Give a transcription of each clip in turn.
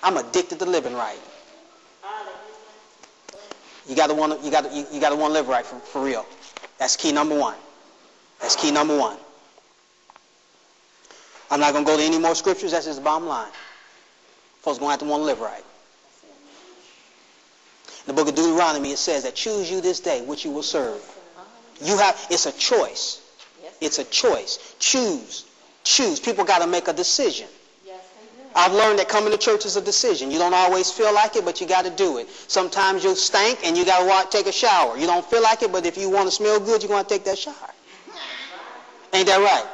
I'm addicted to living right. You gotta want to live right for real. That's key number one. That's key number one. I'm not going to go to any more scriptures. That's just the bottom line. Folks going to have to want to live right. In the book of Deuteronomy, it says that choose you this day which you will serve. It's a choice. It's a choice. Choose. People got to make a decision. I've learned that coming to church is a decision. You don't always feel like it, but you got to do it. Sometimes you'll stink and you got to take a shower. You don't feel like it, but if you want to smell good, you're going to take that shower. Ain't that right?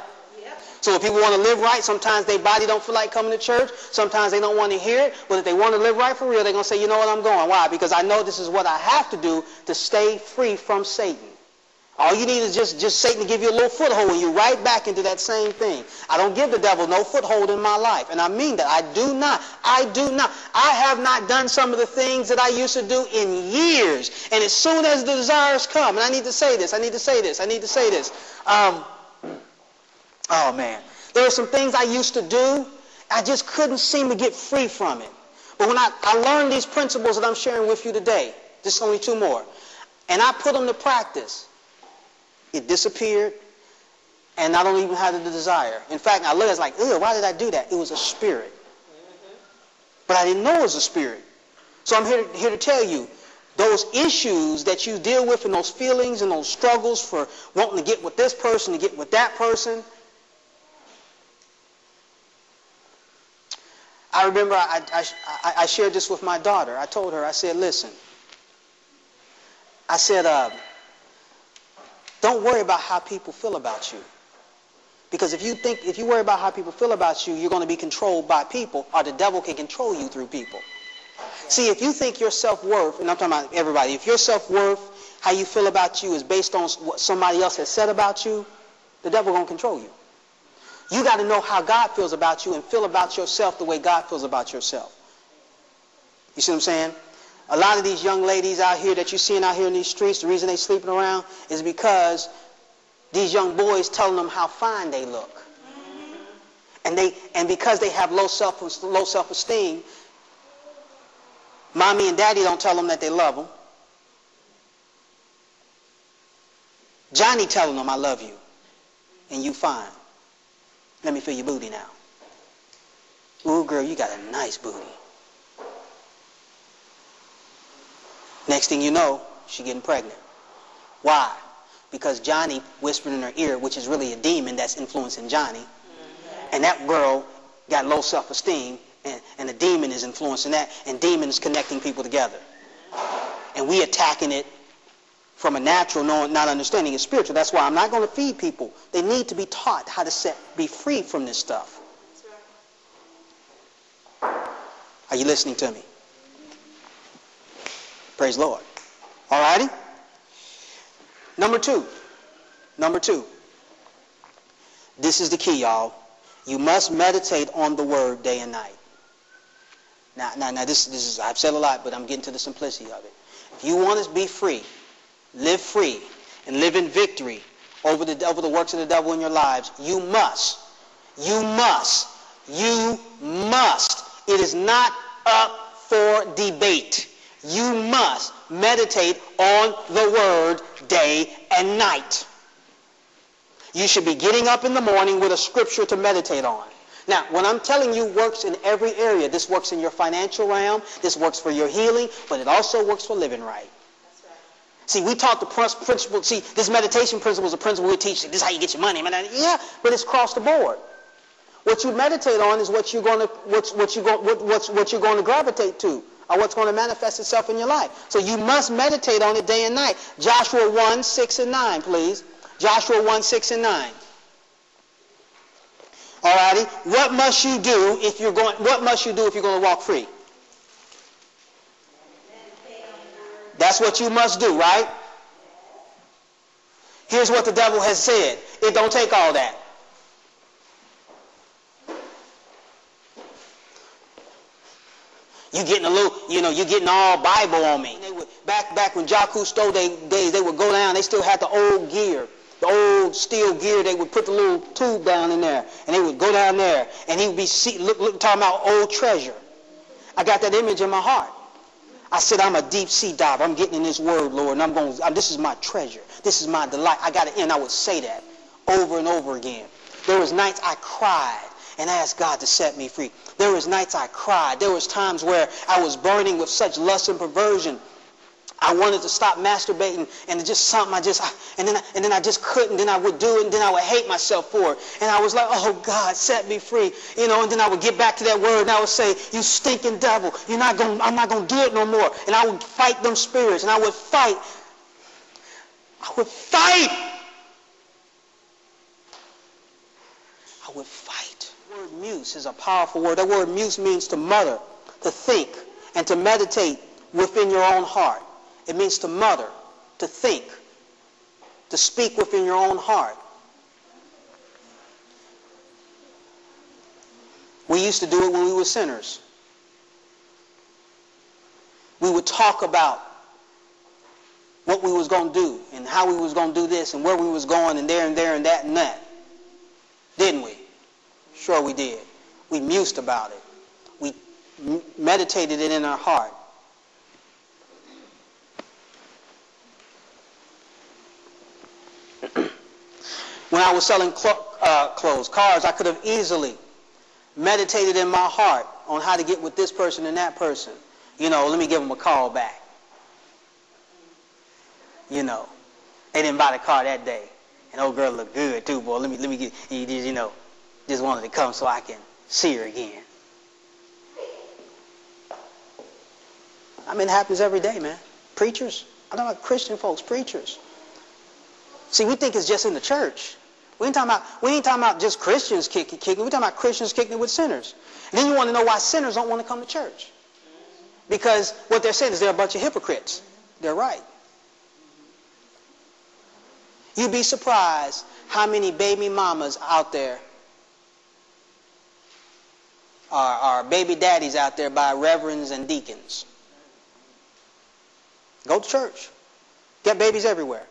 So if people want to live right, sometimes their body don't feel like coming to church. Sometimes they don't want to hear it. But if they want to live right for real, they're going to say, you know what, I'm going. Why? Because I know this is what I have to do to stay free from Satan. All you need is just Satan to give you a little foothold and you're right back into that same thing. I don't give the devil no foothold in my life. And I mean that. I do not. I have not done some of the things that I used to do in years. And as soon as the desires come, and I need to say this. Oh man, there are some things I used to do, I just couldn't seem to get free from it. But when I learned these principles that I'm sharing with you today, just only two more, and I put them to practice, it disappeared, and I don't even have the desire. In fact, I looked at it like, ew, why did I do that? It was a spirit. But I didn't know it was a spirit. So I'm here to tell you, those issues that you deal with and those feelings and those struggles for wanting to get with this person, to get with that person, I remember I shared this with my daughter. I told her, I said, listen, I said, don't worry about how people feel about you. Because if you worry about how people feel about you, you're going to be controlled by people, or the devil can control you through people. See, if you think your self-worth, and I'm talking about everybody, if your self-worth, how you feel about you is based on what somebody else has said about you, the devil going to control you. You got to know how God feels about you and feel about yourself the way God feels about yourself. You see what I'm saying? A lot of these young ladies out here that you're seeing out here in these streets, the reason they're sleeping around is because these young boys telling them how fine they look. And because they have low self-esteem, mommy and daddy don't tell them that they love them. Johnny telling them, I love you. And you fine. Let me feel your booty now. Ooh, girl, you got a nice booty. Next thing you know, she's getting pregnant. Why? Because Johnny whispered in her ear, which is really a demon that's influencing Johnny. And that girl got low self-esteem, and the demon is influencing that, and demon is connecting people together. And we attacking it from a natural, not understanding it spiritual. That's why I'm not going to feed people. They need to be taught how to be free from this stuff. Are you listening to me? Praise the Lord. All righty? Number two. This is the key, y'all. You must meditate on the word day and night. Now this is, I've said a lot, but I'm getting to the simplicity of it. If you want to be free, live free, and live in victory over the works of the devil in your lives, you must. It is not up for debate. You must meditate on the word day and night. You should be getting up in the morning with a scripture to meditate on. Now, when I'm telling you works in every area, this works in your financial realm, this works for your healing, but it also works for living right. That's right. See, we taught the principle. See, this meditation principle is a principle we teach. This is how you get your money. Yeah, but it's across the board. What you meditate on is what you're going to gravitate to, or what's going to manifest itself in your life. So you must meditate on it day and night. Joshua 1, 6 and 9, please. Joshua 1, 6 and 9. Alrighty, what must you do if you're going to walk free? That's what you must do, right? Here's what the devil has said. It don't take all that. You getting you're getting all Bible on me. Back when Jacques Cousteau days, they would go down, they still had the old gear. The old steel gear, they would put the little tube down in there, and they would go down there, and he would be talking about old treasure. I got that image in my heart. I said, I'm a deep sea diver. I'm getting in this word, Lord, and this is my treasure. This is my delight. I got it in. I would say that over and over again. There was nights I cried and asked God to set me free. There was nights I cried. There was times where I was burning with such lust and perversion. I wanted to stop masturbating, and it's just something and then I just couldn't. Then I would do it, and then I would hate myself for it. And I was like, oh God, set me free. And then I would get back to that word, and I would say, you stinking devil, I'm not gonna do it no more. And I would fight them spirits, and I would fight. I would fight. The word muse is a powerful word. That word muse means to mutter, to think, and to meditate within your own heart. It means to mutter, to think, to speak within your own heart. We used to do it when we were sinners. We would talk about what we was going to do and how we was going to do this and where we was going and there and that and that. Didn't we? Sure we did. We mused about it. We meditated it in our heart. When I was selling clothes, cars, I could have easily meditated in my heart on how to get with this person and that person. Let me give them a call back. They didn't buy the car that day. And old girl looked good too, boy. Let me get, just wanted to come so I can see her again. It happens every day, man. Preachers. I'm talking about Christian folks, preachers. See, we think it's just in the church. We ain't talking about just Christians kicking. We're talking about Christians kicking it with sinners. And then you want to know why sinners don't want to come to church. Because what they're saying is they're a bunch of hypocrites. They're right. You'd be surprised how many baby mamas out there are baby daddies out there by reverends and deacons. Go to church. Get babies everywhere.